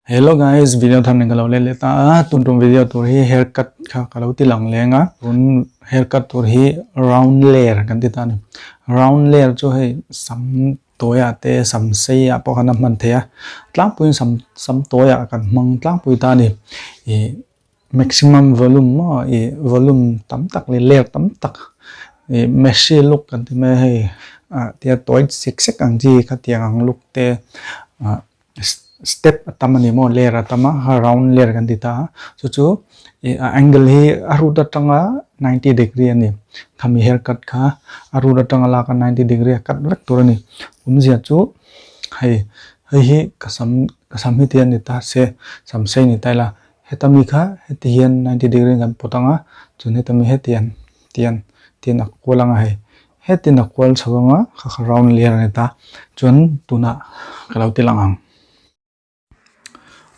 Hello guys, video tham nên kalau le ta tum video tur hi haircut kha kalau ti lang lenga run haircut tur hi round layer kan ti tan round layer chu hei sam toya te sam sei a po kana man thea tlang puin sam toya kan mang tlang pui ta ni e maximum volume mo e volume tam tak le layer tam tak e messy look kan ti me hei tia toy sik ang ji kha tiang ang look te step tamani mo layer atama round layer kan dita chu angle hi aruda tanga 90 degree ani khami haircut kha aruda tanga la ka 90 degree kat rek turani umzia chu hei hi kasam hi tian ni ta se samsei ni taila hetami kha hetian 90 degree kan potanga chun hetami tian akwalanga hei hetin akwal chawanga kha round layer ni ta chun tuna kalau tilangang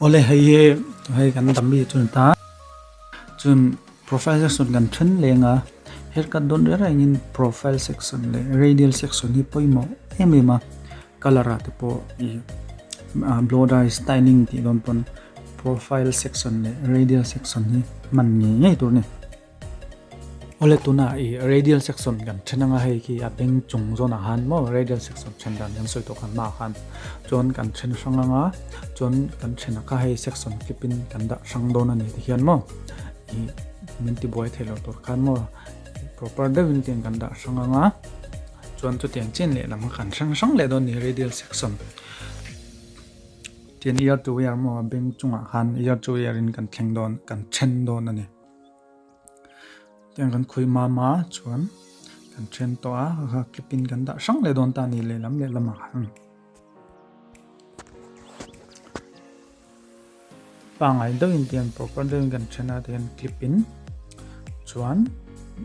ole hei kan tambi chun ta chun profile section kan then lenga haircut don ra in profile section le radial section hi poimo emema color ate po i blow dry styling ti don pon profile section le radial section hi man nge tur ni ole tuna i radial section kan thenanga hei ki apeng chung zona han mo radial section chendan yan soi to kan ma khan chon kan chen sanganga chon kan chena ka hei section kipin kan da sang don ani ti hian mo i minti boy thelo tor khan mo proper da win ten kan da sanganga chon chu tiang chen le lam kan sang le don ni radial section ten year to year mo beng chunga han year to year in kan thleng don kan chen don ani tiang kan khui ma chuan kan chen to a ha clipin kan da sang le don ta ni le lama pangai do in tian proper do kan chena tian clipin chuan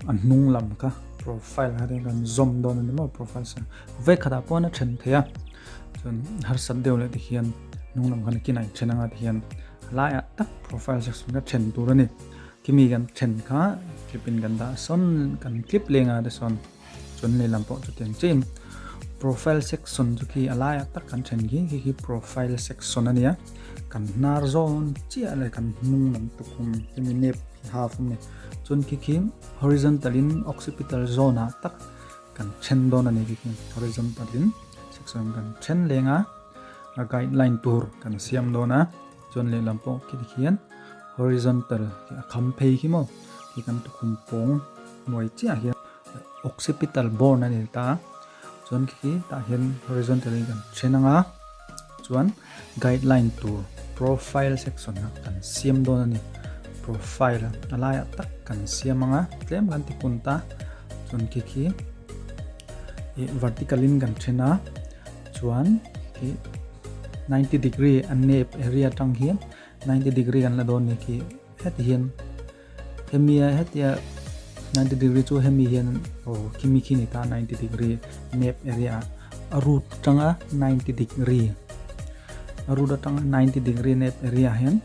an nung lam ka profile ha kan zoom don ni mo profile sa ve khada pona chen thea chuan har san deu le ti hian nung lam kan kinai chenanga ti hian la ya tak profile section ka chen turani kimi kan chen kha clipin kan da son kan clip lenga de son chun le lampo chu tiang chin profile section chu ki alaya tak kan chen gi profile section ania kan nar zone chi ale kan nung lam tu kum kimi nep half me chun ki horizontal in occipital zone a tak kan chen don ani ki horizontal in section kan chen lenga a guideline tour kan siam dona chun le lampo ki hian horizontal khamphei ki mo ki kan tu khum pong moi chi a hian occipital bone ani ta chon ki ta hian horizontal kan chenanga chuan guideline to profile section kan siam don ani profile alaya tak kan siamanga tlem kan ti punta chon ki vertical in kan chena chuan ki 90 degree anep area tang hian 90 degree kan la don ni ki het hian hemia hetia 90 degree chu hemi hian kimi ni ta 90 degree nep area aru tanga 90 degree aru da tanga 90 degree nep area hian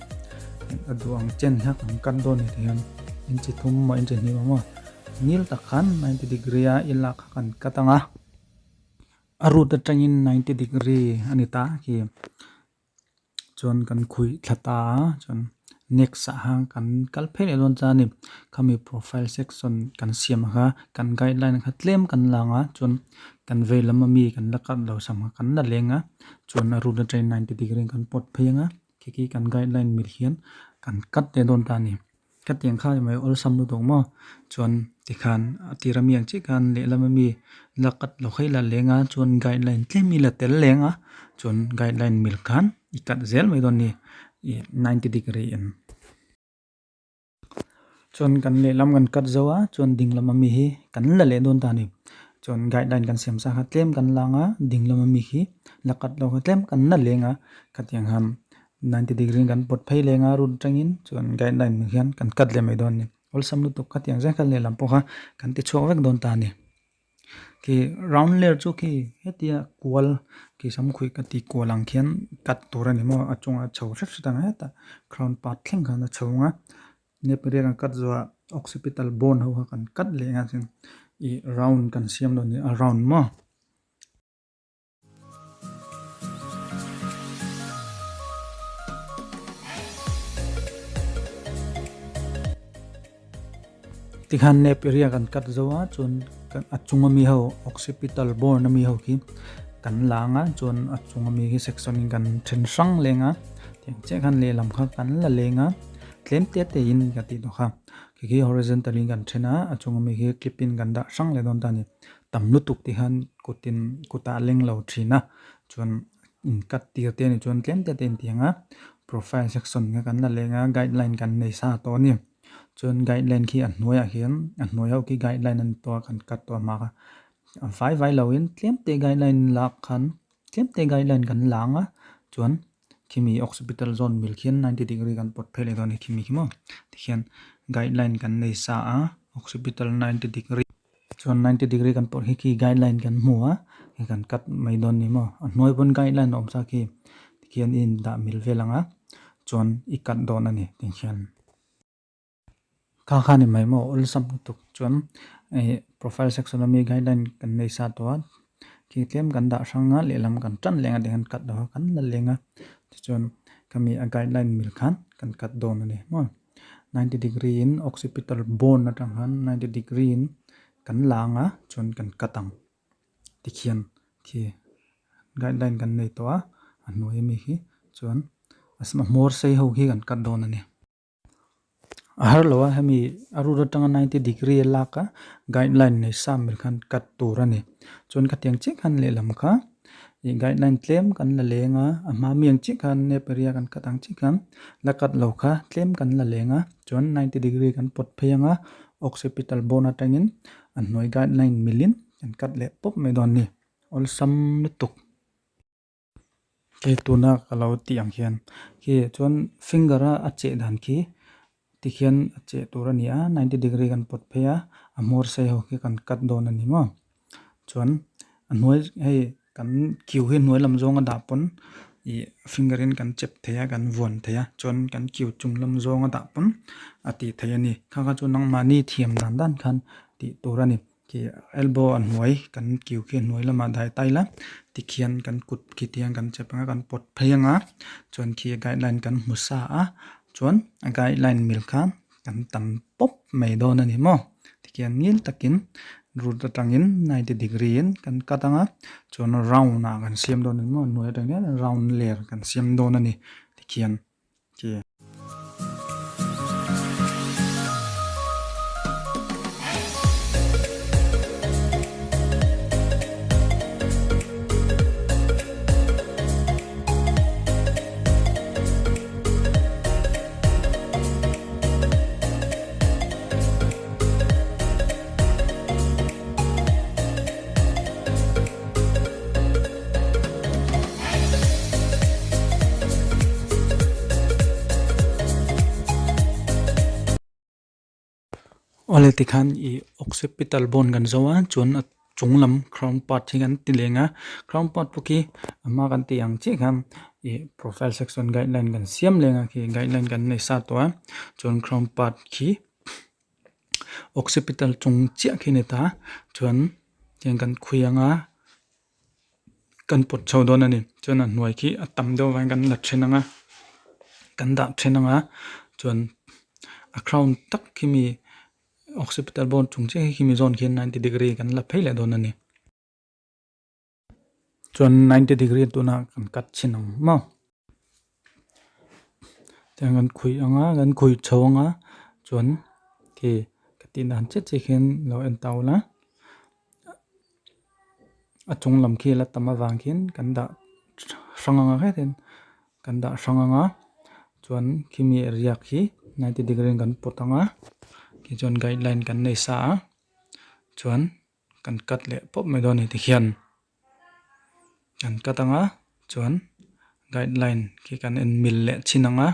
aduang chen ha kan don ni hian inchi thum ma inchi ni ma nil ta khan 90 degree a ila kan katanga aru da tangin 90 degree anita ki chon kan khui thata chon next hang kan kalphe le don chani khami profile section kan siam ha kan guideline kha tlem kan langa chon kan velama mi kan lakat lo sam kan na lenga chon ru da train 90 degree kan pot phenga ki kan guideline mi hian kan kat te don ta ni kat tiang kha mai ol sam lu dong mo chon ti khan atirami ang chi kan le lama mi lakat lo khaila lenga chon guideline tlemi la tel lenga chon guideline mil khan ikat zel mai don ni 90 degree in chon kan le lam kan kat zawa chon ding lama mi hi kan la le don ta ni chon guideline kan siam sa kha tlem kan langa ding lama mi hi lakat lo kha tlem kan na lenga katyang ham 90 degree kan pot phei lenga run tangin chon guideline mi hian kan kat le mai don ni ol sam lu to katyang ja khan le lam po kha kan ti chok vek don ta ni ki round layer chu ki hetia kwal ki sam khui ka ti kwalang khian kat turani mo achunga chho thak tanga ta crown part thleng khana chhonga nepre kan kat zo occipital bone ho kan kat le nga sin i round kan siam don ni around mo tikhan nep area kan kat zawa chun achunga mi ho occipital bone mi ho ki kan langa chun achunga mi hi section in kan then sang lenga tiang che khan le lam kha kan la lenga tlem te te in ka ti do kha ki horizontally kan thena achunga mi hi clipin kan da sang le don ta ni tamlu tuk ti han kutin kuta leng lo thina chun in kat ti te ni chun tlem te ten tianga profile section nga kan la lenga guideline kan nei sa to ni chun guideline khi an hnuai a hian an hnuai ho ki guideline an to kan kat to ma vai lawin tlem te guideline la khan tlem te guideline kan langa chuan kimi occipital zone mil khian 90 degree kan pot phele don kimi kimo tikhian guideline kan nei sa a occipital 90 degree chuan 90 degree kan pot hi ki guideline kan hmuwa kan kat mai don ni mo noi bon guideline om sa ki tikhian in da mil velanga chuan I kat don ani tikhian kha ni mai mo ol sam tuk chuan profile section ami guideline kan nei sa to ki tlem kan da sanga le lam kan tan lenga dengan kat do kan la lenga chuan kami a guideline mil khan kan kat don ani mo 90 degree in occipital bone na tang han 90 degree in kan langa chuan kan katang tikhian ki guideline kan nei to a anoi mi hi chuan asma more sei ho hi kan kat don ani ahar lawa hemi arura tanga 90 degree laka guideline nei sam mil khan kat turani chon ka tiang chi khan le lam kha I guideline claim kan la lenga ama miang chi khan ne peria kan katang chi khan la kat lo kha claim kan la lenga chon 90 degree kan pot pheyanga occipital bone atangin an noi guideline milin kan kat le pop me don ni ol sam tuk ke tuna kalau tiang hian ki chon finger a ache dan ki tikhian ache turania 90 degree kan pot pheya amor sei ho ki kan kat don ani mo chuan anoi hei kan kiu hi noi lam zonga da pon I fingerin kan chep theya kan von theya chuan kan kiu chung lam zonga da pon ati thei ani kha kha chu nang mani thiam dan dan khan ti turani ki elbow an noi kan kiu ki noi lama dai taila tikhian kan kut ki tiang kan chepanga kan pot pheyanga chuan ki guideline kan musa a chuan a guideline mil khan kan tam pop mai don ani mo tikhian ngil takin ruta tangin 90 degree in kan katanga chuan round na kan siam don ani mo noi tangin round layer kan siam don ani tikhian ki ole tikhan I occipital bone kan zawa chuan a chunglam crown part hi kan tilenga crown part puki ama kan tiang chi kham I profile section guideline kan siam lenga ki guideline kan nei sa to chuan crown part khi occipital chung chia khine ta chuan tiang kan khuyanga kan pot chho don ani chuan an noi ki atam do wang kan la thenanga kan da thenanga chuan a crown tak kimi occipital bone chung che kimi zone khian 90 degree kan la pheile don ani chuan 90 degree tuna kan kat chinang ma tiang kan khui anga kan khui chhonga chuan ki katin han che che khen lo en taula a chung lam khi la tama wang khin kan da sanganga khaten kan da sanganga chuan kimi area khi 90 degree kan potanga ki chuan guideline kan nei sa chuan kan kat le pop me don ni tikhian kan katanga chuan guideline ki kan en mil le chinanga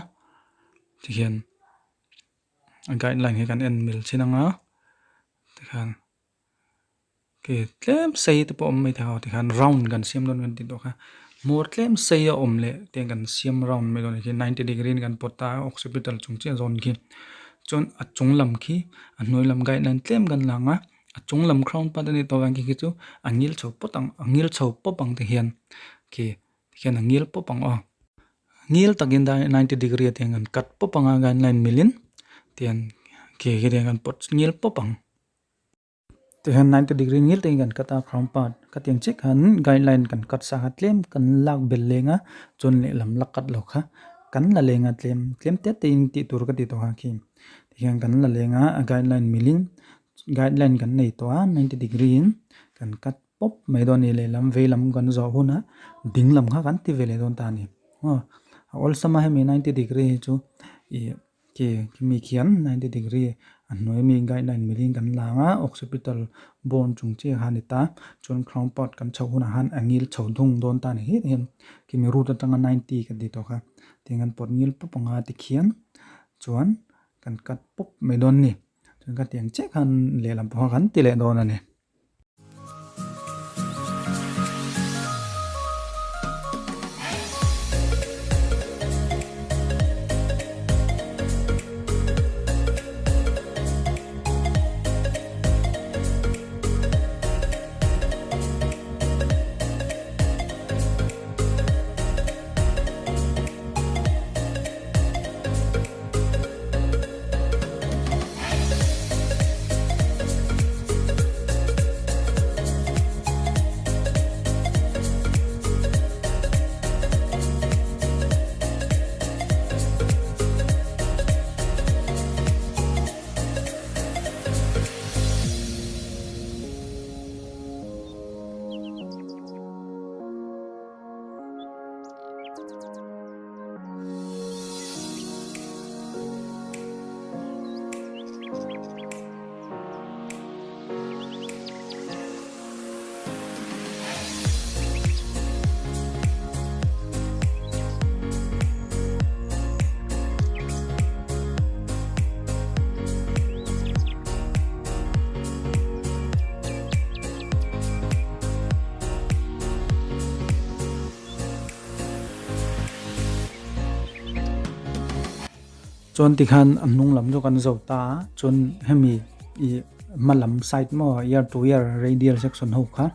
tikhian a guideline ki kan en mil chinanga tikhan ki tlem sei te pom mai thao tikhan round kan siam don kan ti do kha mor tlem sei a om le te kan siam round me don ki 90 degree kan pota occipital chung che zone ki chon a chunglam khi a noilam guideline tlem kan langa a chunglam crown patani to wang ki chu angil chho potang angil chho popang te hian ki hian angil popang o ngil takin da 90 degree te ngan kat popanga guideline milin tian cái này kan pot ngil popang thì han 90 degree ngil te kan kata crown part ka tiang chik han guideline kan kat sa hatlem kan lak bel lenga chon le lam lakat lo kha kan la lenga tlem te te in ti tur ka ti to ha ki thì han kan la lenga guideline milin guideline kan nei to 90 degree in kan kat pop mai don ni le lam ve lam kan zo huna ding lam kha kan ti ve le don ta ni all sama he 90 degree chu i ke mi khian 90 degree an noi mi guideline milin kan langa occipital bone chung che hanita chon crown part kan chho huna han angil chho dung don ta ni hen ki mi ru ta tanga 90 ka di to kha tingan pot ngil popanga ti khian chuan kan kat pop me don ni chon ka tiang che khan le lam pha kan ti le don ani chon tikhan annung lam jo kan zo ta chon hemi I malam side mo year to year radial section ho kha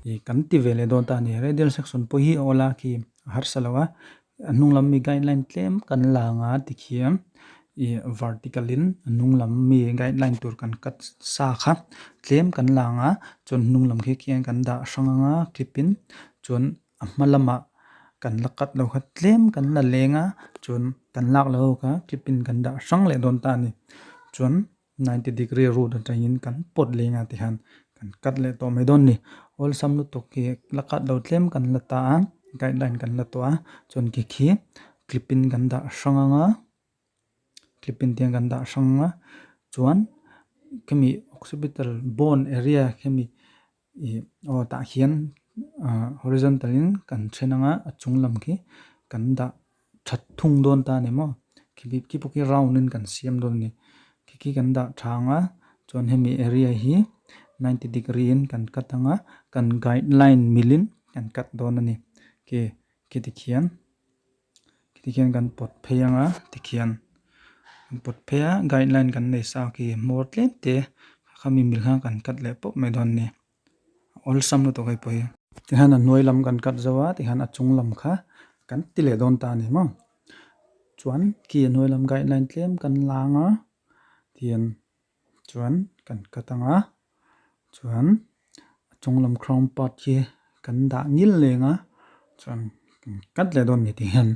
I kan ti vele don ta ni radial section po hi ola ki har salawa annung lam mi guideline claim kan la nga tikhiam I vertical in annung lam mi guideline tur kan kat sa kha claim kan la nga chon nung lam khe kian kan da sanga nga clipin chon amalama kan lakat lo khat claim kan la lenga chon kan lak lo ka clipin kan da sang le don ta ni chon 90 degree road ta in kan pot lenga ti han kan kat le to me don ni all sam lu to ki lakat lo claim kan la ta guideline kan la to chon ki khi clipin kan da sanga nga clipin tiang kan da sanga chuan kemi occipital bone area kemi I o ta hian horizontal in kan chenanga achung lam ki kan da that thung don ta ne mo ki poki round in kan siam don ni ki kan da thanga chon hemi area hi 90 degree in kan katanga kan guideline milin kan kat don ani ki tikhian kan pot pheyanga tikhian pot pheya guideline kan nei sa ki more te khami milha kan kat le pop me don ni all sam no to kai poi tihan noi lam kan kat zawa tihan achung lam kha kan tile don ta ni mo chuan ki noi lam guideline claim kan langa tian chuan kan katanga chuan achung lam crown part hi kan da ngil lenga chuan kat le don ni tihan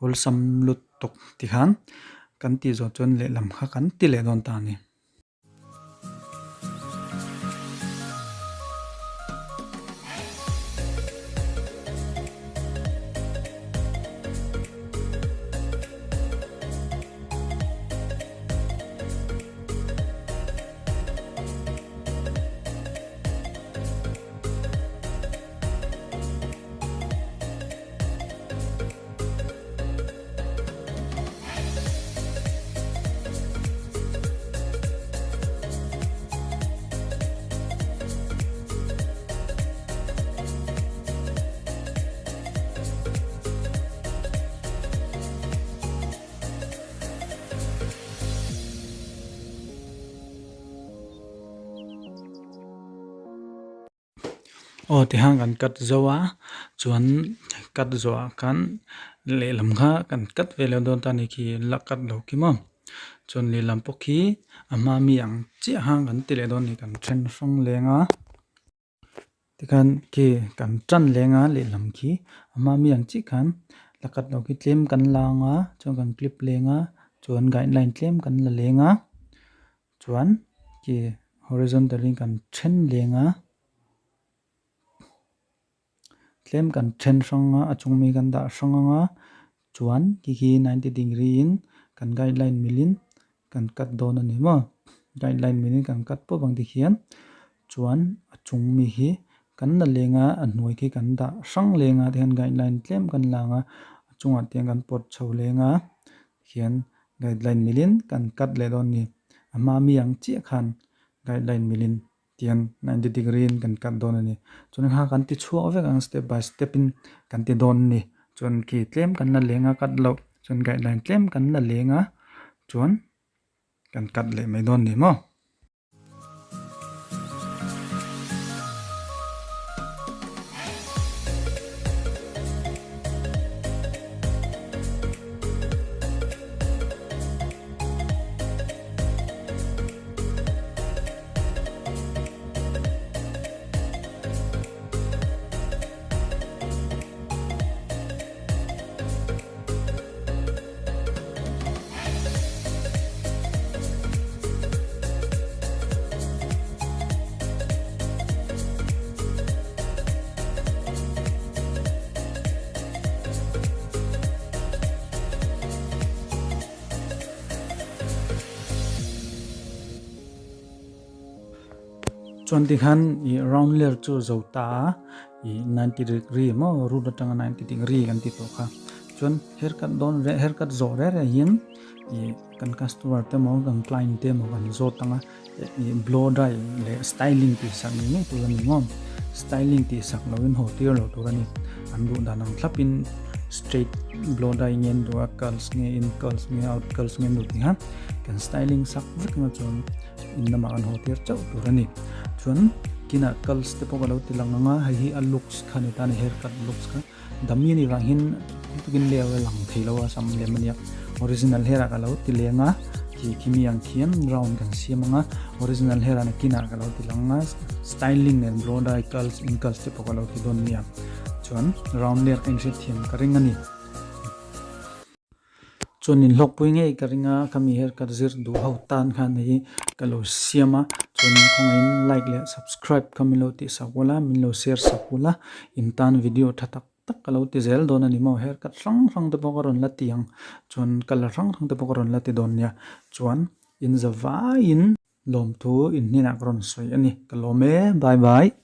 all sam lut tok tihan kan ti zo chon le lam kha kan tile don ta ni thì hang kan kat zawa chuan kat zawa kan le lam kha kan kat vele don ta ni ki lakat lo ki mo chuan li lam pawh khi ama mi ang chiah hang kan ti le dawn ni kan then hrang lenga tikhan ki kan tran lenga le lam khi ama mi ang chi khan lakat lo ki tlem kan langa chuan kan clip lenga chuan guideline tlem kan la lenga chuan ki horizontally kan then lenga tlem kan then hranga achung mi kan da hranga chuan ki 90 degree in kan guideline milin kan cut dawn ani ma guideline milin kan cut po bang ti hian chuan achung mi hi kan na lenga a hnuai khi kan da hrang lenga tian guideline tlem kan langa achunga tiang kan pot chho lenga hian guideline milin kan cut le dawn ni ama mi ang chi khan guideline milin tian 90 degree in kan cut dawn ani chuan ha kan ti chhuak vek ang step by step in kan ti dawn ni chuan ki tlem kan na lenga cut lo chuan guideline tlem kan na lenga chuan kan cut le mai dawn ni mo chuan ti khan I round layer chu zawh ta I 90 degree mo root atanga 90 degree kan ti to kha chuan haircut zawh re hian I kan customer te mo kan client te mo kan zawh tanga I blow dry le styling ti sak ni tu ni mo styling ti sak lo in hotir lo tu ni an du da nang thlapin straight blow dry ngen do curls nge in curls nge out curls nge du ti ha kan styling sak vek na chuan in na ma an hotir chau tu ni chuan kina curls te pawh lo ti lang nga hi a looks khani ta ni haircut looks kha dami ni rang hin tukin le lang theilo sam le mania original hair ka lo ti lenga ki kimi ang khian round kan siamanga original hair ana kina ka lo ti langa styling and blow dry curls in curls te pawh lo ti don nia chuan round layer kan se thiam ka ring ani chuan in lok pui nge ka ringa kami haircut zir du ho tan khan hi ka lo siama chuan khongain like le subscribe kami lo ti sakwala min lo share sakwala in tan video thatak tak ka lo ti zel don ani mo haircut rang te pawh ka ron la tiang chuan color rang te pawh ka ron la ti don nia chuan in zawh in lom thu in hina ka ron soi ani ka lome bye bye